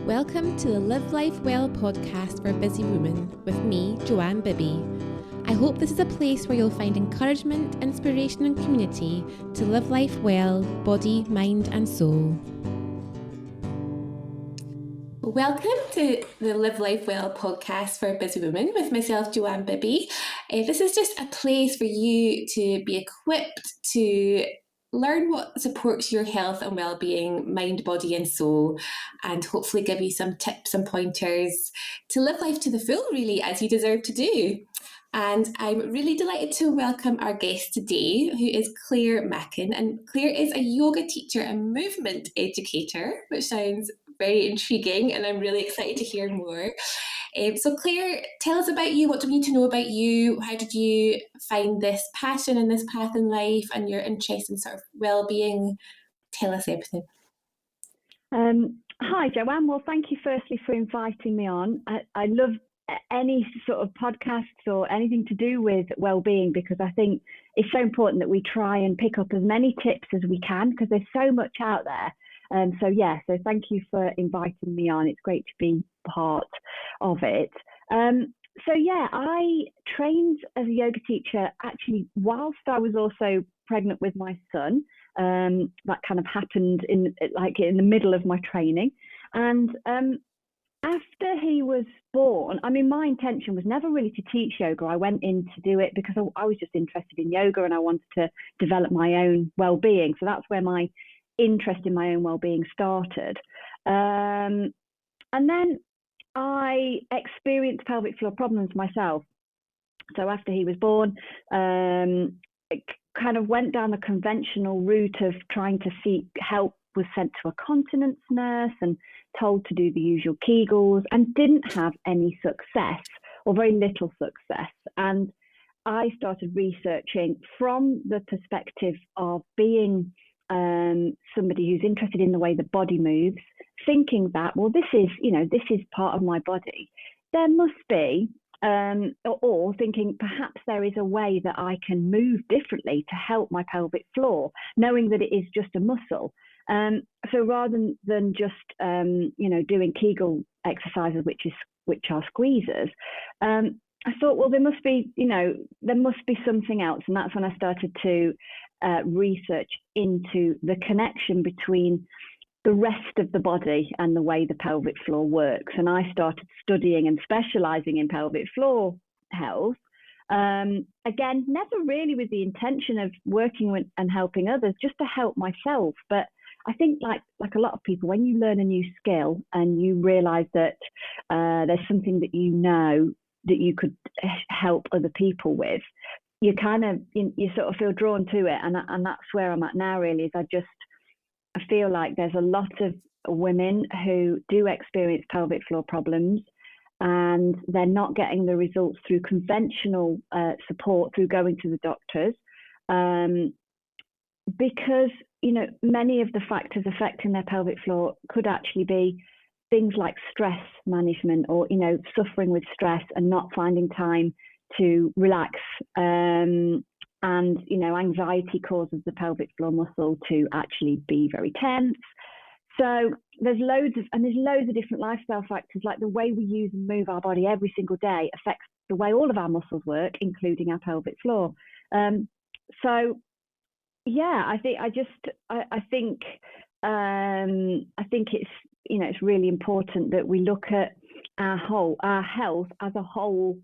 Welcome to the Live Life Well podcast for busy women with me, Joanne Bibby. I hope this is a place where you'll find encouragement, inspiration and community to live life well, body, mind and soul. Welcome to the Live Life Well podcast for busy women with myself, Joanne Bibby. This is just a place for you to be equipped to learn what supports your health and well-being, mind, body and soul, and hopefully give you some tips and pointers to live life to the full, really, as you deserve to do. And I'm really delighted to welcome our guest today, who is Clare Makin. And Clare is a yoga teacher and movement educator, which sounds very intriguing, and I'm really excited to hear more. So Clare, tell us about you. What do we need to know about you? How did you find this passion and this path in life and your interest in sort of well-being? Tell us everything. Hi, Joanne. Well, thank you firstly for inviting me on. I love any sort of podcasts or anything to do with well-being, because I think it's so important that we try and pick up as many tips as we can, because there's so much out there. So thank you for inviting me on. It's great to be part of it. I trained as a yoga teacher actually whilst I was also pregnant with my son. That kind of happened in the middle of my training. And after he was born, I mean, my intention was never really to teach yoga. I went in to do it because I was just interested in yoga and I wanted to develop my own well-being. So that's where my interest in my own well-being started. And then I experienced pelvic floor problems myself. So after he was born, it kind of went down the conventional route of trying to seek help, was sent to a continence nurse and told to do the usual kegels, and didn't have any success, or very little success. And I started researching from the perspective of being somebody who's interested in the way the body moves, thinking that, well, this is part of my body. There must be, or thinking perhaps there is a way that I can move differently to help my pelvic floor, knowing that it is just a muscle. So rather than just doing Kegel exercises, which are squeezes, I thought, well, there must be something else, and that's when I started to research into the connection between the rest of the body and the way the pelvic floor works. And I started studying and specializing in pelvic floor health. Again, never really with the intention of working with and helping others, just to help myself. But I think like a lot of people, when you learn a new skill and you realize that there's something that you know that you could help other people with, you sort of feel drawn to it. And that's where I'm at now, really, is I feel like there's a lot of women who do experience pelvic floor problems, and they're not getting the results through conventional support, through going to the doctors, because many of the factors affecting their pelvic floor could actually be things like stress management, or suffering with stress and not finding time to relax, and anxiety causes the pelvic floor muscle to actually be very tense. So there's loads of different lifestyle factors, like the way we use and move our body every single day affects the way all of our muscles work, including our pelvic floor. I think it's really important that we look at our health as a whole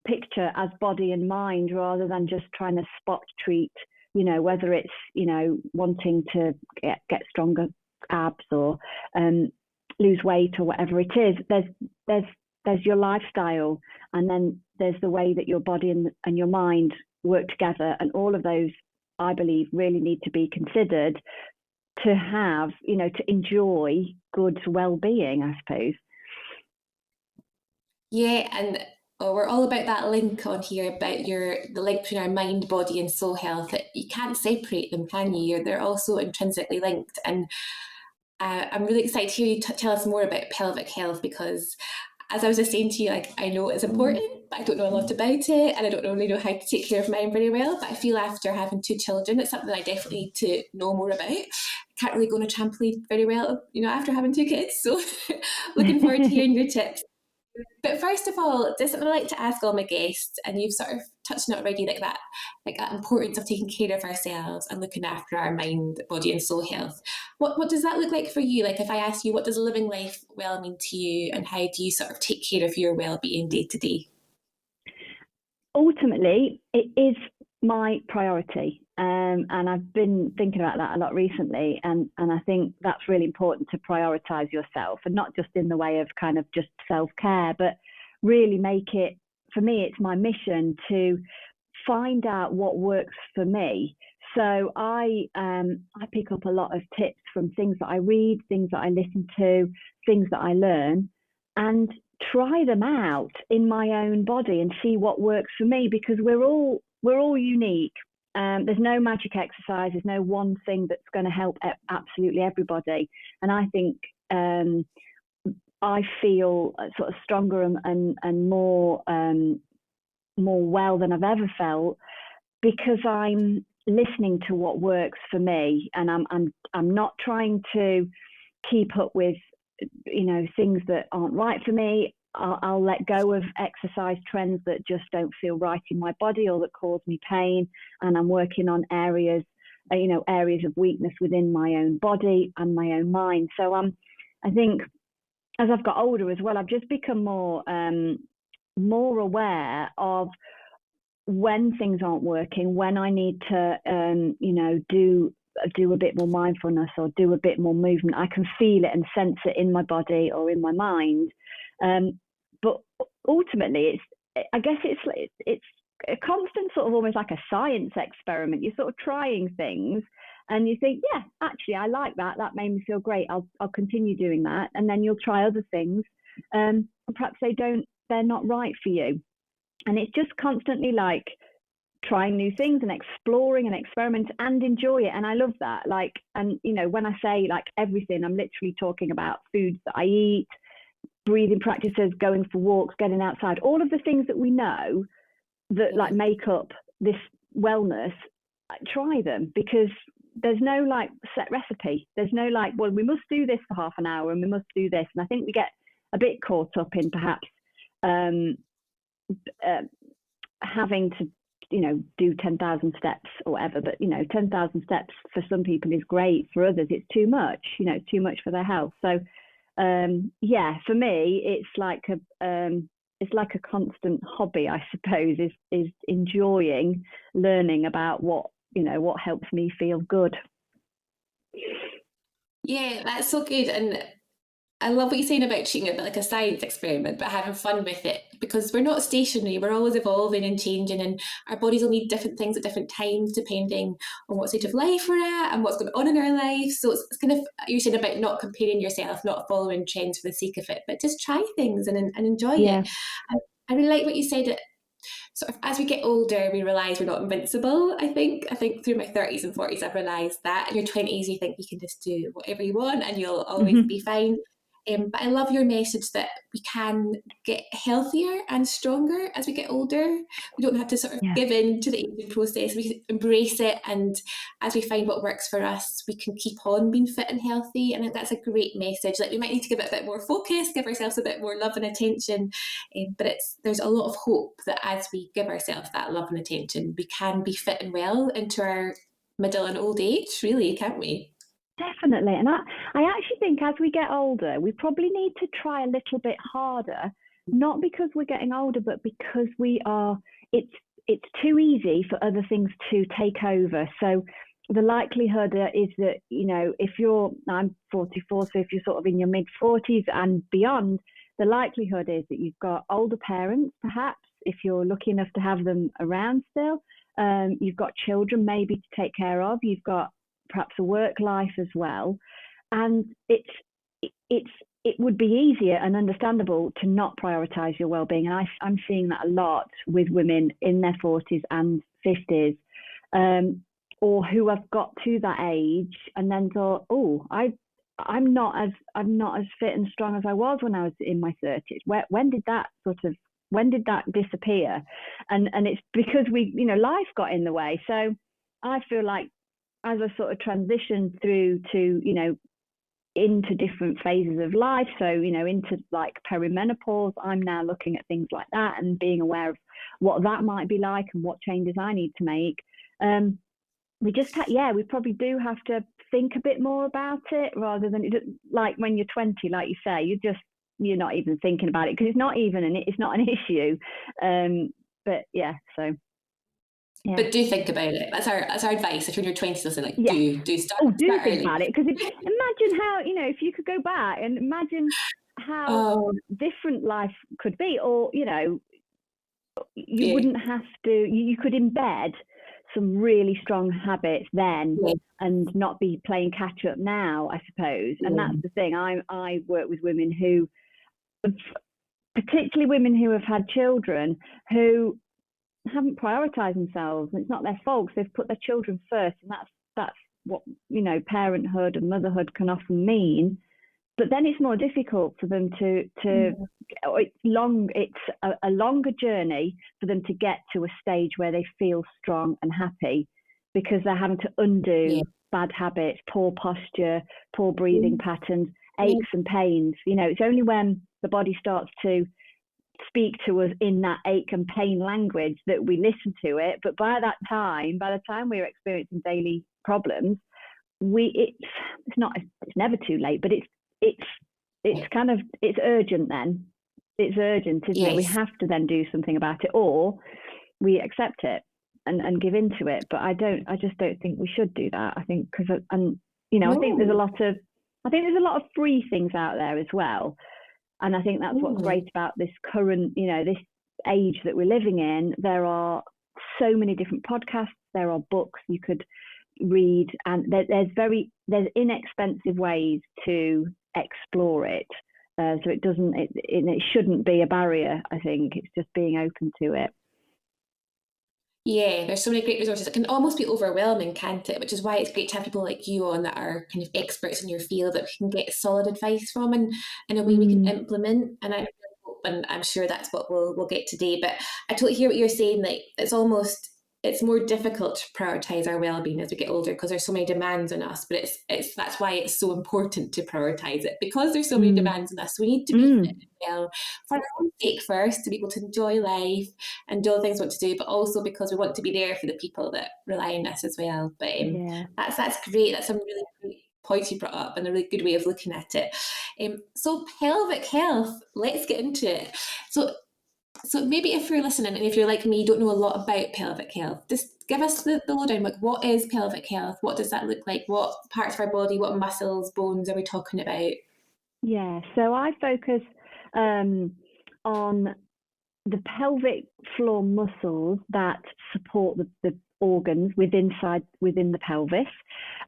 picture, as body and mind, rather than just trying to spot treat, whether it's wanting to get stronger abs or lose weight or whatever it is. There's your lifestyle, and then there's the way that your body and your mind work together, and all of those, I believe, really need to be considered to have, to enjoy good well-being, I suppose. Yeah, and we're all about that link on here, about the link between our mind, body and soul health. You can't separate them, can you? They're also intrinsically linked. And I'm really excited to hear you tell us more about pelvic health, because as I was just saying to you, like, I know it's important, but I don't know a lot about it, and I don't really know how to take care of mine very well. But I feel after having 2 children, it's something I definitely need to know more about. I can't really go on a trampoline very well, after having 2 kids. So looking forward to hearing your tips. But first of all, there's something I like to ask all my guests, and you've sort of touched on it already, like that importance of taking care of ourselves and looking after our mind, body, and soul health. What does that look like for you? Like, if I ask you, what does living life well mean to you, and how do you sort of take care of your well-being day to day? Ultimately, it is my priority. And I've been thinking about that a lot recently. And I think that's really important, to prioritize yourself, and not just in the way of kind of just self-care, but really make it, for me, it's my mission to find out what works for me. So I pick up a lot of tips from things that I read, things that I listen to, things that I learn, and try them out in my own body and see what works for me, because we're all unique. There's no magic exercise. There's no one thing that's going to help absolutely everybody. And I think I feel sort of stronger and more well than I've ever felt, because I'm listening to what works for me, and I'm not trying to keep up with things that aren't right for me. I'll let go of exercise trends that just don't feel right in my body or that cause me pain, and I'm working on areas of weakness within my own body and my own mind. So I think as I've got older as well, I've just become more aware of when things aren't working, when I need to do a bit more mindfulness or do a bit more movement. I can feel it and sense it in my body or in my mind. But ultimately, I guess it's a constant sort of almost like a science experiment. You're sort of trying things, and you think, yeah, actually, I like that. That made me feel great. I'll continue doing that. And then you'll try other things, and perhaps they're not right for you. And it's just constantly like trying new things and exploring and experimenting and enjoy it. And I love that. And when I say like everything, I'm literally talking about foods that I eat, breathing practices, going for walks, getting outside, all of the things that we know that like make up this wellness. Try them, because there's no like set recipe. There's no like, well, we must do this for half an hour and we must do this. And I think we get a bit caught up in perhaps having to do 10,000 steps or whatever, but 10,000 steps for some people is great. For others it's too much, too much for their health. So for me it's like a constant hobby, I suppose, is enjoying learning about what helps me feel good. Yeah, that's so good. And I love what you're saying about treating it like a science experiment, but having fun with it, because we're not stationary. We're always evolving and changing, and our bodies will need different things at different times depending on what stage of life we're at and what's going on in our life. So it's kind of, you're saying about not comparing yourself, not following trends for the sake of it, but just try things and enjoy it. I really like what you said. Sort of as we get older, we realise we're not invincible. I think through my 30s and 40s, I've realised that. In your 20s, you think you can just do whatever you want and you'll always be fine. But I love your message that we can get healthier and stronger as we get older. We don't have to sort of give in to the aging process. We can embrace it, and as we find what works for us, we can keep on being fit and healthy. And I think that's a great message. Like, we might need to give it a bit more focus, give ourselves a bit more love and attention, but there's a lot of hope that as we give ourselves that love and attention, we can be fit and well into our middle and old age, really, can't we? Definitely. And I actually think as we get older, we probably need to try a little bit harder, not because we're getting older, but because it's too easy for other things to take over. So the likelihood is that, I'm 44, so if you're sort of in your mid 40s and beyond, the likelihood is that you've got older parents, perhaps, if you're lucky enough to have them around still. You've got children maybe to take care of. You've got perhaps a work life as well, and it would be easier and understandable to not prioritize your well-being. And I'm seeing that a lot with women in their 40s and 50s, or who have got to that age and then thought, oh, I'm not as fit and strong as I was when I was in my 30s. When did that disappear? And it's because life got in the way. So I feel like as I sort of transitioned through to into different phases of life, so into like perimenopause, I'm now looking at things like that and being aware of what that might be like and what changes I need to make. We probably do have to think a bit more about it, rather than like when you're 20, like you say, you're not even thinking about it because it's not an issue. But yeah, so yeah. But do think about it. That's our advice. If you're in your 20s, listen, like Yes. do start, Do start think early. about it, because imagine how, if you could go back and imagine how different life could be, or you wouldn't have to, you could embed some really strong habits then and not be playing catch up now, I suppose. And that's the thing. I work with women who, particularly women who have had children, who haven't prioritized themselves. It's not their fault. They've put their children first, and that's what parenthood and motherhood can often mean. But then it's more difficult for them to it's a longer journey for them to get to a stage where they feel strong and happy, because they're having to undo bad habits, poor posture, poor breathing patterns, aches and pains. It's only when the body starts to speak to us in that ache and pain language that we listen to it. But by the time we're experiencing daily problems, it's never too late, but it's urgent then. It's urgent, isn't it? We have to then do something about it, or we accept it and give into it. But I just don't think we should do that. I think I think there's a lot of free things out there as well. And I think that's what's great about this current, this age that we're living in. There are so many different podcasts. There are books you could read, and there's inexpensive ways to explore it. So it shouldn't be a barrier. I think it's just being open to it. Yeah, there's so many great resources. It can almost be overwhelming, can't it? Which is why it's great to have people like you on that are kind of experts in your field that we can get solid advice from, and in a way we can implement. And I really hope, and I'm sure that's what we'll get today. But I totally hear what you're saying. Like it's more difficult to prioritize our well-being as we get older because there's so many demands on us. But that's why it's so important to prioritize it, because there's so many demands on us. So we need to be fit and well for our own sake first, to be able to enjoy life and do all the things we want to do, but also because we want to be there for the people that rely on us as well. But that's great. That's some really great points you brought up and a really good way of looking at it. So pelvic health, let's get into it. So maybe if you're listening and if you're like me, you don't know a lot about pelvic health, just give us the lowdown. Like, what is pelvic health? What does that look like? What parts of our body, what muscles, bones are we talking about? Yeah, so I focus on the pelvic floor muscles that support the organs within the pelvis.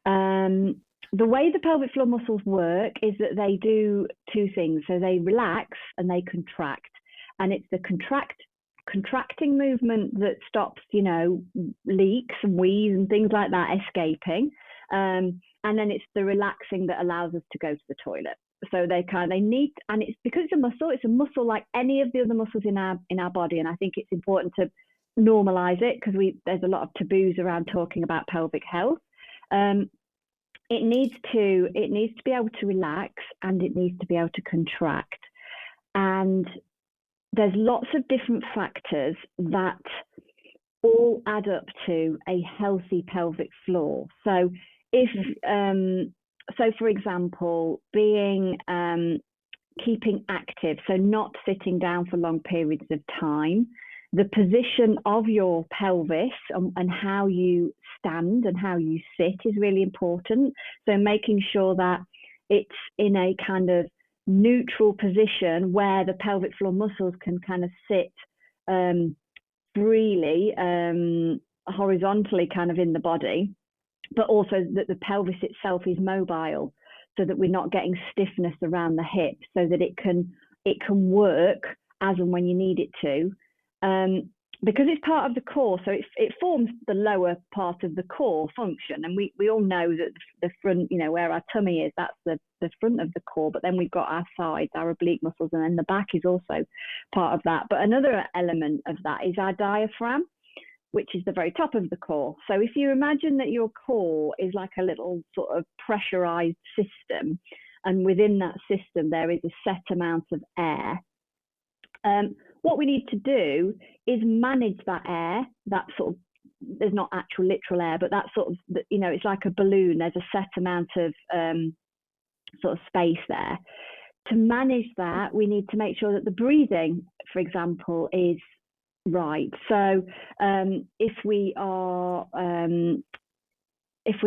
The way the pelvic floor muscles work is that they do two things. So they relax and they contract. And it's the contracting movement that stops, leaks and wheeze and things like that escaping. And then it's the relaxing that allows us to go to the toilet. So they need, and it's because it's a muscle like any of the other muscles in our body. And I think it's important to normalize it, because there's a lot of taboos around talking about pelvic health. It needs to be able to relax, and it needs to be able to contract. And there's lots of different factors that all add up to a healthy pelvic floor. So for example, keeping active, so not sitting down for long periods of time, the position of your pelvis and how you stand and how you sit is really important. So making sure that it's in a kind of neutral position where the pelvic floor muscles can kind of sit freely, horizontally kind of in the body, but also that the pelvis itself is mobile, so that we're not getting stiffness around the hips, so that it can work as and when you need it to. because it's part of the core, so it forms the lower part of the core function. And we all know that the front, where our tummy is, that's the front of the core. But then we've got our sides, our oblique muscles, and then the back is also part of that. But another element of that is our diaphragm, which is the very top of the core. So if you imagine that your core is like a little sort of pressurized system, and within that system there is a set amount of air, what we need to do is manage that air, that sort of, there's not actual literal air, but that sort of, it's like a balloon. There's a set amount of sort of space there. To manage that, we need to make sure that the breathing, for example, is right. So if we're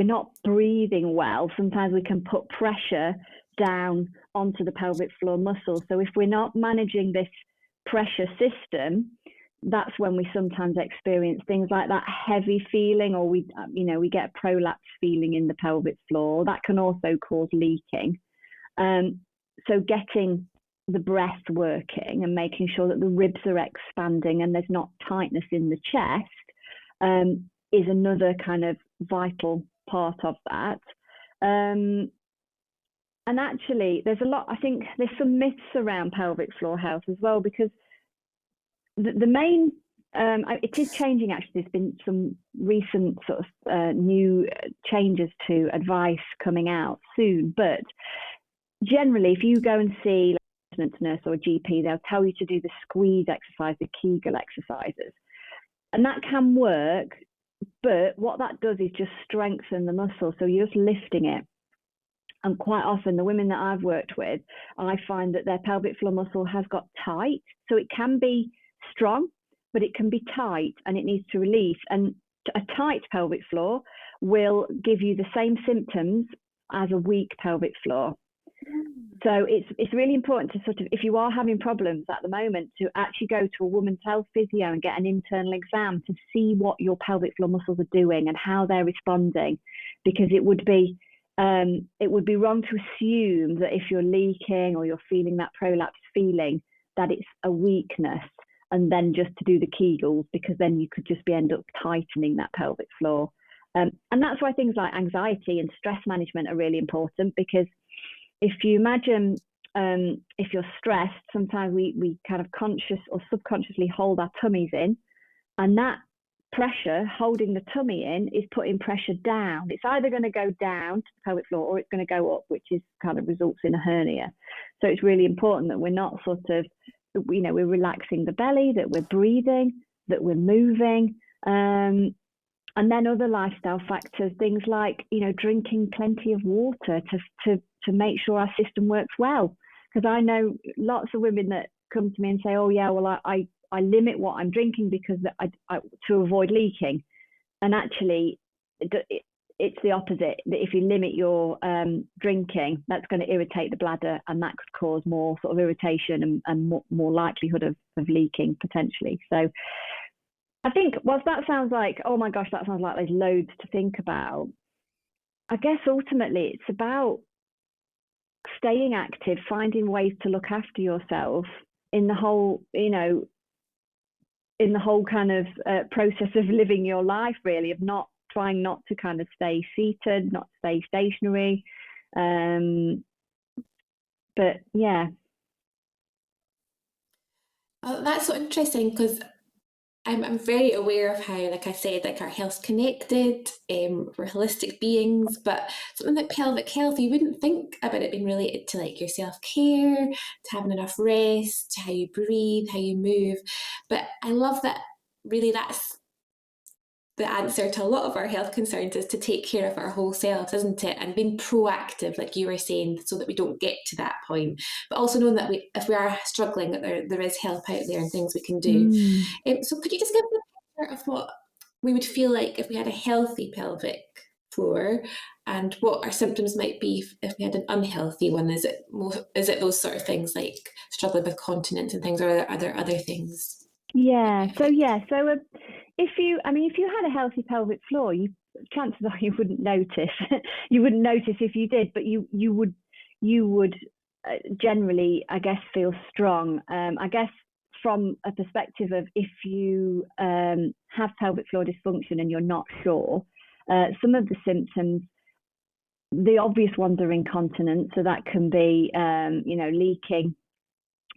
not breathing well, sometimes we can put pressure down onto the pelvic floor muscles. So if we're not managing this pressure system, that's when we sometimes experience things like that heavy feeling, or we get a prolapse feeling in the pelvic floor. That can also cause leaking. So getting the breath working and making sure that the ribs are expanding and there's not tightness in the chest is another kind of vital part of that. And actually, I think there's some myths around pelvic floor health as well, because the main, it is changing actually. There's been some recent sort of new changes to advice coming out soon. But generally, if you go and see a nurse or a GP, they'll tell you to do the squeeze exercise, the kegel exercises. And that can work, but what that does is just strengthen the muscle. So you're just lifting it. And quite often, the women that I've worked with, I find that their pelvic floor muscle has got tight. So it can be strong, but it can be tight and it needs to release. And a tight pelvic floor will give you the same symptoms as a weak pelvic floor. So it's really important to sort of, if you are having problems at the moment, to actually go to a woman's health physio and get an internal exam to see what your pelvic floor muscles are doing and how they're responding, because it would be wrong to assume that if you're leaking or you're feeling that prolapse feeling, that it's a weakness, and then just to do the kegels, because then you could just end up tightening that pelvic floor. And that's why things like anxiety and stress management are really important, because if you imagine, if you're stressed, sometimes we kind of conscious or subconsciously hold our tummies in, and that pressure holding the tummy in is putting pressure down. It's either going to go down to the pelvic floor or it's going to go up, which is kind of results in a hernia. So it's really important that we're not sort of, we're relaxing the belly, that we're breathing, that we're moving. And then other lifestyle factors, things like, drinking plenty of water to make sure our system works well. Because I know lots of women that come to me and say, oh yeah, well, I limit what I'm drinking because to avoid leaking. And actually, it's the opposite. That if you limit your drinking, that's going to irritate the bladder, and that could cause more sort of irritation and more likelihood of leaking potentially. So I think, whilst that sounds like, oh my gosh, that sounds like there's loads to think about, I guess ultimately it's about staying active, finding ways to look after yourself in the whole, in the whole kind of process of living your life, really, of trying not to kind of stay seated, not stay stationary. But yeah. Oh, that's so interesting, because I'm very aware of how, like I said, like our health's connected, we're holistic beings, but something like pelvic health, you wouldn't think about it being related to like your self-care, to having enough rest, to how you breathe, how you move. But I love that really that's the answer to a lot of our health concerns, is to take care of our whole selves, isn't it? And being proactive, like you were saying, so that we don't get to that point. But also knowing that if we are struggling, that there is help out there and things we can do. So could you just give us a picture of what we would feel like if we had a healthy pelvic floor, and what our symptoms might be if we had an unhealthy one? Is it those sort of things like struggling with continence and things, or are there other things? So if you had a healthy pelvic floor, chances are you wouldn't notice. You wouldn't notice if you did, but you would generally, I guess, feel strong. I guess from a perspective of if you have pelvic floor dysfunction and you're not sure, some of the symptoms, the obvious ones are incontinence. So that can be, leaking,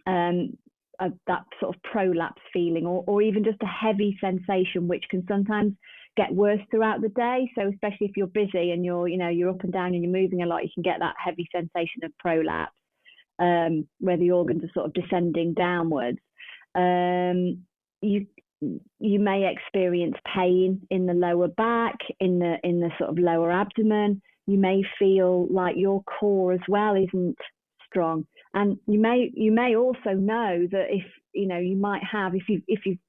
that sort of prolapse feeling, or even just a heavy sensation, which can sometimes get worse throughout the day. So especially if you're busy and you're up and down and you're moving a lot, you can get that heavy sensation of prolapse, where the organs are sort of descending downwards. You may experience pain in the lower back, in the sort of lower abdomen. You may feel like your core as well isn't strong. And you may also know that if you might have, if you've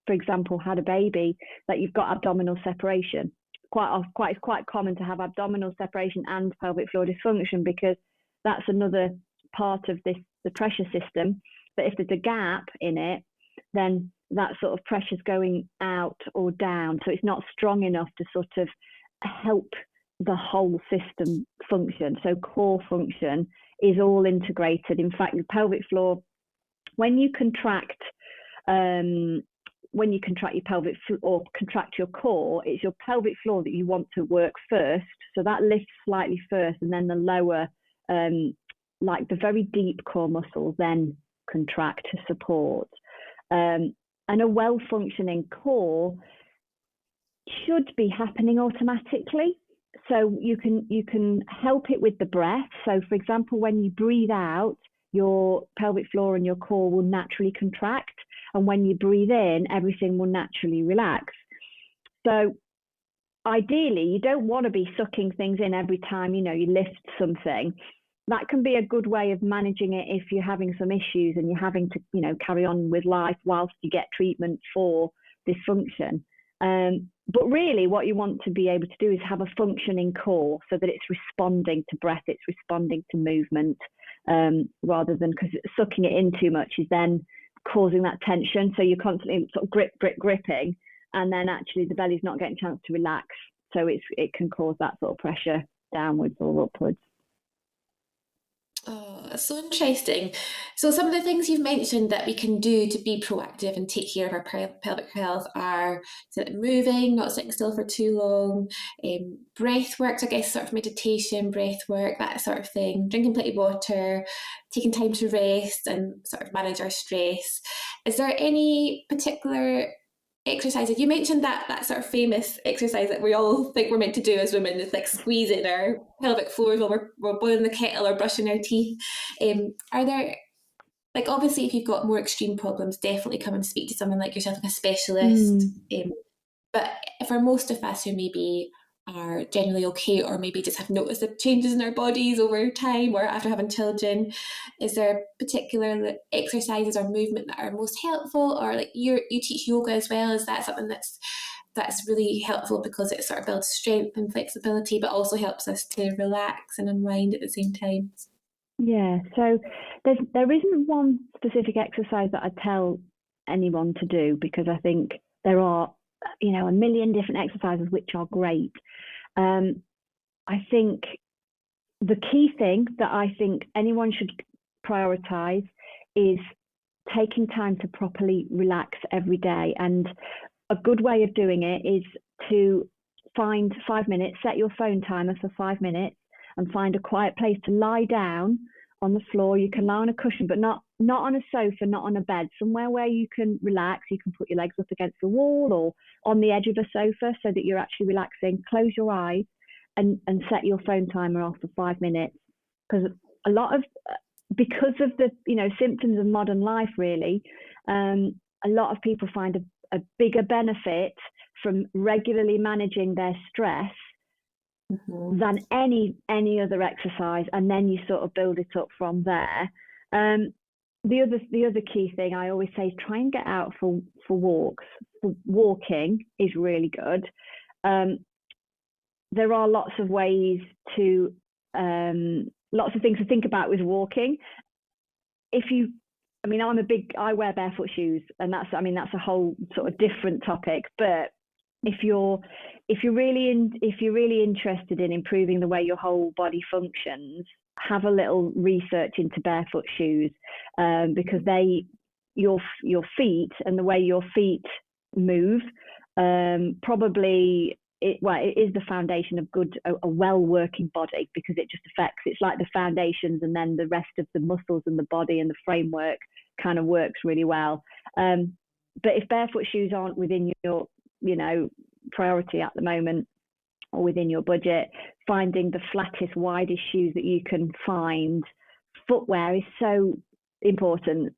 for example had a baby, that you've got abdominal separation. It's quite common to have abdominal separation and pelvic floor dysfunction, because that's another part of the pressure system. But if there's a gap in it, then that sort of pressure's going out or down, so it's not strong enough to sort of help the whole system function. So core function is all integrated. In fact, the pelvic floor, when you contract your pelvic floor or contract your core, it's your pelvic floor that you want to work first. So that lifts slightly first, and then the lower, like the very deep core muscles, then contract to support. And a well-functioning core should be happening automatically. So you can help it with the breath. So for example, when you breathe out, your pelvic floor and your core will naturally contract. And when you breathe in, everything will naturally relax. So ideally, you don't want to be sucking things in every time, you lift something. That can be a good way of managing it if you're having some issues and you're having to, carry on with life whilst you get treatment for dysfunction. But really what you want to be able to do is have a functioning core, so that it's responding to breath, it's responding to movement, rather than, because sucking it in too much is then causing that tension. So you're constantly sort of gripping, and then actually the belly's not getting a chance to relax. So it can cause that sort of pressure downwards or upwards. Oh, that's so interesting. So some of the things you've mentioned that we can do to be proactive and take care of our pelvic health are moving, not sitting still for too long, breath work, so I guess sort of meditation, breath work, that sort of thing, drinking plenty of water, taking time to rest and sort of manage our stress. Is there any particular exercises? You mentioned that sort of famous exercise that we all think we're meant to do as women, is like squeezing our pelvic floors while we're boiling the kettle or brushing our teeth. Are there, like, obviously if you've got more extreme problems, definitely come and speak to someone like yourself, like a specialist. But for most of us who maybe are generally okay, or maybe just have noticed the changes in our bodies over time or after having children, is there particular exercises or movement that are most helpful? Or like you teach yoga as well, is that something that's really helpful because it sort of builds strength and flexibility, but also helps us to relax and unwind at the same time? Yeah, so there isn't one specific exercise that I tell anyone to do, because I think there are a million different exercises which are great. I think the key thing that I think anyone should prioritize is taking time to properly relax every day. And a good way of doing it is to find 5 minutes, set your phone timer for 5 minutes, and find a quiet place to lie down on the floor. You can lie on a cushion, but not on a sofa, not on a bed, somewhere where you can relax. You can put your legs up against the wall or on the edge of a sofa, so that you're actually relaxing. Close your eyes and set your phone timer off for 5 minutes. Because because of the symptoms of modern life, really, a lot of people find a bigger benefit from regularly managing their stress than any other exercise, and then you sort of build it up from there. The other key thing I always say is try and get out for walks. Walking is really good. There are lots of ways to lots of things to think about with walking. I wear barefoot shoes, and that's a whole sort of different topic. But if you're really interested in improving the way your whole body functions, have a little research into barefoot shoes, because they your feet and the way your feet move, probably it is the foundation of a well working body, because it just affects, it's like the foundations, and then the rest of the muscles and the body and the framework kind of works really well. But if barefoot shoes aren't within your, priority at the moment, or within your budget, finding the flattest, widest shoes that you can find. Footwear is so important.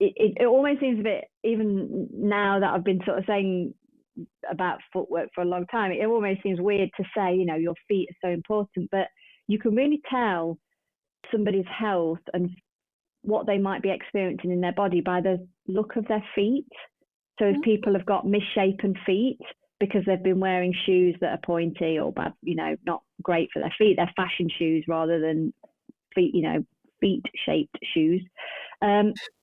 It almost seems a bit, even now that I've been sort of saying about footwork for a long time, it almost seems weird to say, your feet are so important, but you can really tell somebody's health and what they might be experiencing in their body by the look of their feet. So if people have got misshapen feet because they've been wearing shoes that are pointy or bad, not great for their feet, they're fashion shoes rather than feet shaped shoes,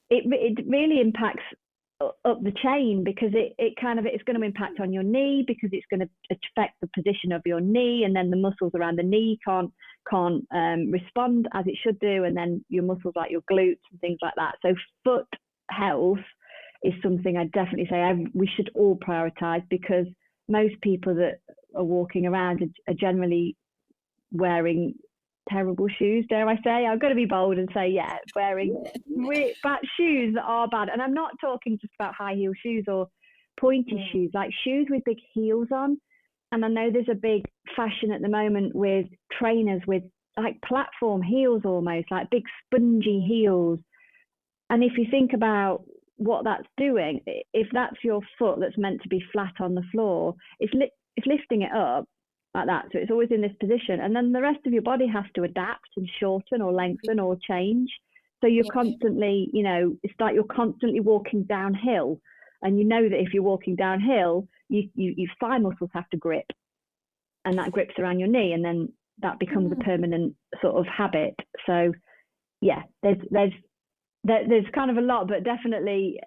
it really impacts up the chain, because it's going to impact on your knee, because it's going to affect the position of your knee, and then the muscles around the knee can't respond as it should do, and then your muscles like your glutes and things like that. So foot health is something I definitely say we should all prioritize, because most people that are walking around are generally wearing terrible shoes, dare I say. I've got to be bold and say, wearing bad shoes that are bad. And I'm not talking just about high heel shoes or pointy shoes, like shoes with big heels on. And I know there's a big fashion at the moment with trainers with like platform heels, almost like big spongy heels. And if you think about what that's doing, if that's your foot that's meant to be flat on the floor, it's lifting it up like that, so it's always in this position, and then the rest of your body has to adapt and shorten or lengthen or change. So you're constantly, it's like you're constantly walking downhill, and that if you're walking downhill, your thigh muscles have to grip, and that grips around your knee, and then that becomes a permanent sort of habit. So there's kind of a lot, but definitely,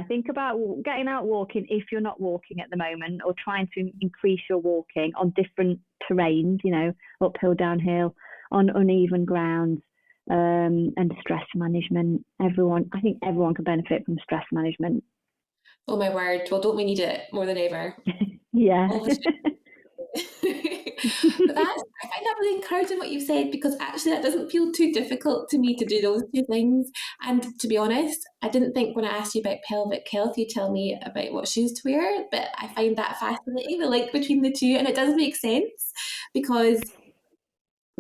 think about getting out walking if you're not walking at the moment, or trying to increase your walking on different terrains, uphill, downhill, on uneven grounds, and stress management. I think everyone can benefit from stress management. Oh my word. Well, don't we need it more than ever? Yeah. But I find that really encouraging what you said, because actually that doesn't feel too difficult to me to do those two things. And to be honest, I didn't think when I asked you about pelvic health you'd tell me about what shoes to wear, but I find that fascinating, the link between the two, and it does make sense, because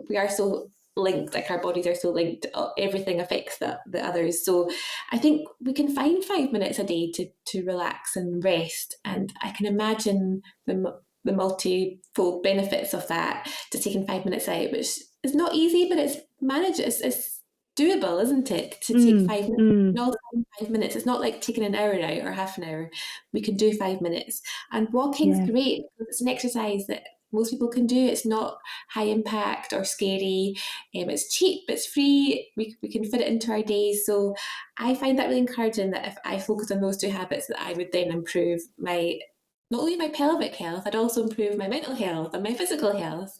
we are so linked, like our bodies are so linked, everything affects the others. So I think we can find 5 minutes a day to relax and rest, and I can imagine the multifold benefits of that, just taking 5 minutes out, which is not easy, but it's it's doable, isn't it, to take 5 minutes? All 5 minutes. It's not like taking an hour out or half an hour. We can do 5 minutes, and walking's great because it's an exercise that most people can do. It's not high impact or scary. It's cheap, it's free, we can fit it into our days. So I find that really encouraging, that if I focus on those two habits, that I would then improve not only my pelvic health, I'd also improve my mental health and my physical health.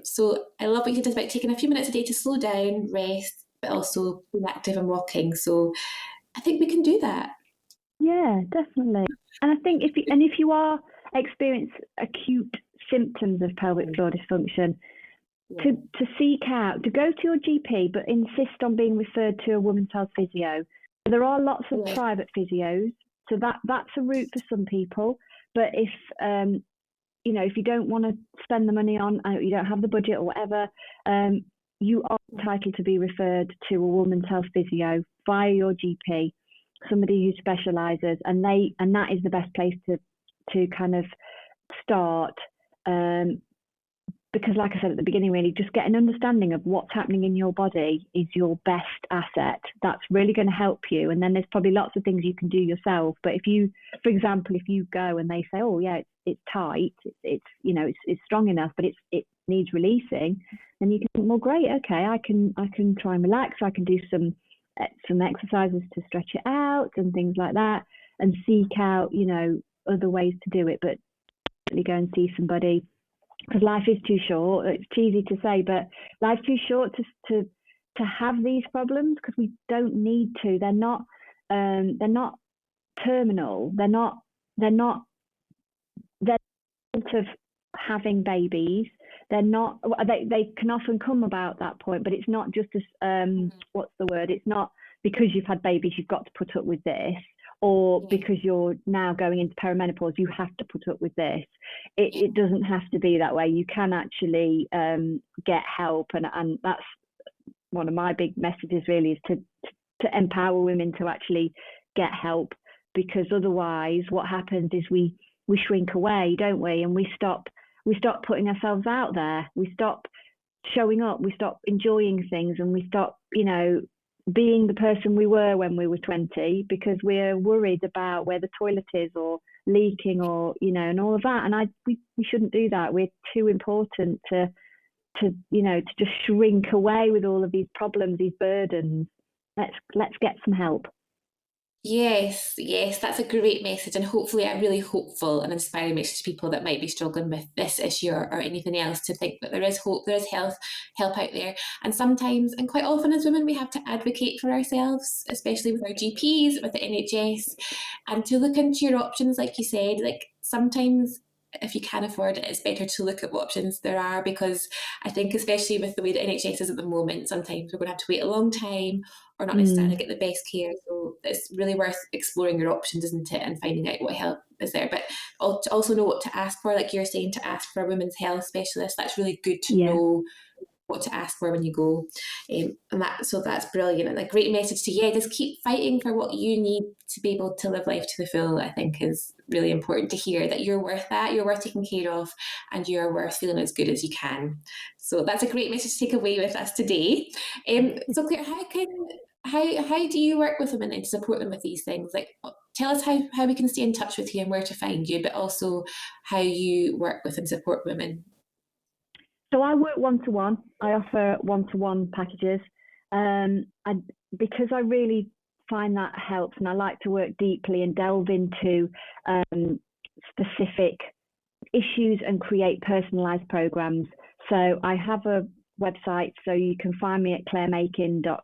So I love what you said about taking a few minutes a day to slow down, rest, but also be active and walking. So I think we can do that. Yeah, definitely. And I think if you are experience acute symptoms of pelvic floor dysfunction, to seek out, to go to your GP, but insist on being referred to a women's health physio. There are lots of private physios, so that's a route for some people. But if if you don't want to spend the money on, you don't have the budget or whatever, you are entitled to be referred to a women's health physio via your GP, somebody who specialises, and that is the best place to kind of start. Because like I said at the beginning, really just get an understanding of what's happening in your body is your best asset. That's really going to help you. And then there's probably lots of things you can do yourself. But if you, for example, if you go and they say, oh yeah, it's tight, it's strong enough, but it needs releasing, then you can think, well, great, okay, I can try and relax. I can do some exercises to stretch it out and things like that, and seek out, other ways to do it. But really go and see somebody, because life is too short. It's cheesy to say, but life's too short to have these problems, because we don't need to. They're not terminal. They're of having babies. They're not. They can often come about that point, but it's not just as what's the word? It's not because you've had babies you've got to put up with this, or because you're now going into perimenopause you have to put up with this. It doesn't have to be that way. You can actually get help, and that's one of my big messages really, is to empower women to actually get help, because otherwise what happens is we shrink away, don't we? And we stop putting ourselves out there. We stop showing up. We stop enjoying things, and we stop, being the person we were when we were 20, because we're worried about where the toilet is or leaking, or and all of that. And we shouldn't do that. We're too important to just shrink away with all of these problems, these burdens. Let's get some help. Yes, that's a great message, and hopefully a really hopeful and inspiring message to people that might be struggling with this issue or anything else, to think that there is hope, there is help out there. And sometimes, and quite often as women, we have to advocate for ourselves, especially with our GPs, with the NHS, and to look into your options, like you said. Like, sometimes if you can afford it, it's better to look at what options there are, because I think, especially with the way the NHS is at the moment, sometimes we're going to have to wait a long time or not necessarily get the best care. So it's really worth exploring your options, isn't it, and finding out what help is there. But to also know what to ask for, like you're saying, to ask for a women's health specialist. That's really good to know what to ask for when you go, and that's brilliant, and a great message to just keep fighting for what you need to be able to live life to the full. I think is really important to hear, that you're worth that, you're worth taking care of, and you're worth feeling as good as you can. So that's a great message to take away with us today. So Claire, how do you work with women and support them with these things? Like, tell us how we can stay in touch with you and where to find you, but also how you work with and support women. So I work one-to-one. I offer one-to-one packages, because I really find that helps, and I like to work deeply and delve into specific issues and create personalised programs. So I have a website, so you can find me at claremakin.co.uk.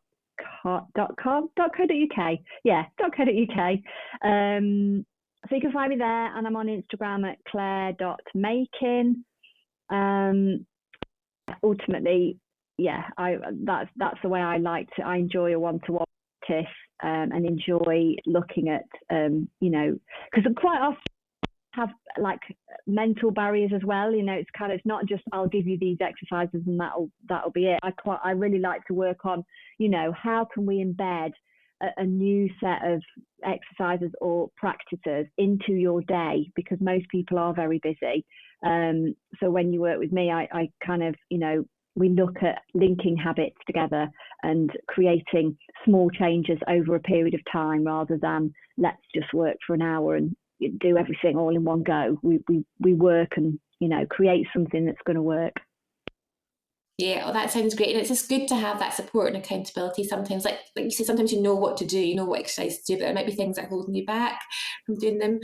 Yeah, .co.uk. So you can find me there, and I'm on Instagram at clare.makin. Ultimately, that's the way I like to. I enjoy a one-to-one practice, and enjoy looking at, because quite often I have like mental barriers as well. It's not just I'll give you these exercises and that'll be it. I really like to work on, how can we embed a new set of exercises or practices into your day, because most people are very busy. So when you work with me, I kind of, we look at linking habits together and creating small changes over a period of time, rather than let's just work for an hour and do everything all in one go. We work and, create something that's going to work. Yeah, that sounds great. And it's just good to have that support and accountability sometimes. Like you say, sometimes you know what to do, you know what exercise to do, but there might be things that are holding you back from doing them.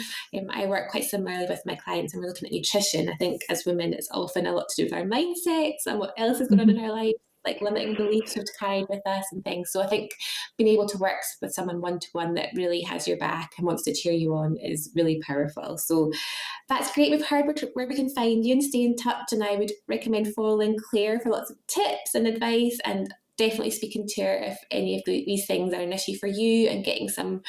I work quite similarly with my clients, and we're looking at nutrition. I think as women, it's often a lot to do with our mindsets and what else is going on in our life, like limiting beliefs we've carried with us and things. So I think being able to work with someone one-to-one that really has your back and wants to cheer you on is really powerful. So that's great. We've heard where we can find you and stay in touch, and I would recommend following Clare for lots of tips and advice, and definitely speaking to her if any of these things are an issue for you, and getting some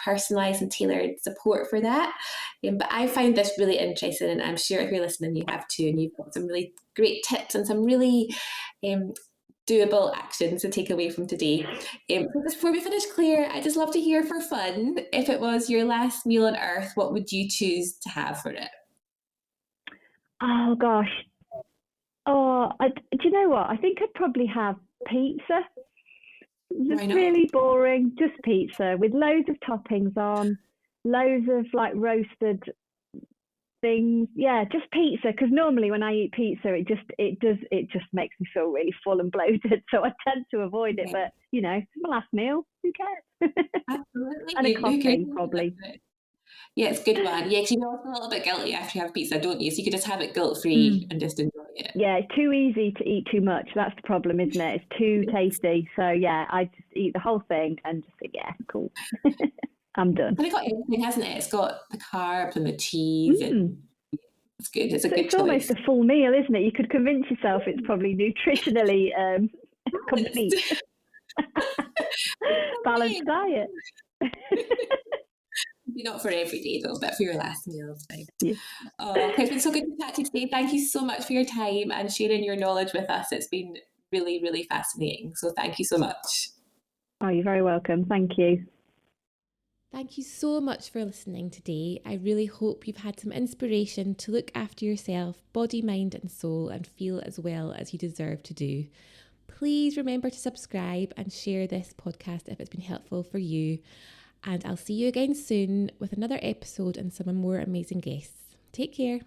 personalised and tailored support for that. But I find this really interesting, and I'm sure if you're listening you have too, and you've got some really great tips and some really doable actions to take away from today. Before we finish, Clare, I'd just love to hear, for fun, if it was your last meal on earth, what would you choose to have for it? Oh gosh. Do you know what? I think I'd probably have pizza. Just really boring, just pizza with loads of toppings on, loads of like roasted things. Yeah, just pizza, because normally when I eat pizza it just makes me feel really full and bloated, so I tend to avoid it. But it's my last meal, who cares? Absolutely. And a coffee probably. Yeah, it's a good one. Yeah, because you always feel a little bit guilty after you have pizza, don't you? So you could just have it guilt-free and just enjoy it. Yeah, it's too easy to eat too much. That's the problem, isn't it? It's too tasty. So yeah, I just eat the whole thing and just think, yeah, cool. I'm done. And it got everything, hasn't it? It's got the carbs and the cheese and it's good. It's a good It's almost choice. a full meal, isn't it? You could convince yourself it's probably nutritionally complete. Balanced diet. Maybe not for every day though, but for your last meal is fine. Yeah. Oh, okay, it's been so good to chat to you today. Thank you so much for your time and sharing your knowledge with us. It's been really, really fascinating. So thank you so much. Oh, you're very welcome. Thank you. Thank you so much for listening today. I really hope you've had some inspiration to look after yourself, body, mind, and soul, and feel as well as you deserve to do. Please remember to subscribe and share this podcast if it's been helpful for you. And I'll see you again soon with another episode and some more amazing guests. Take care.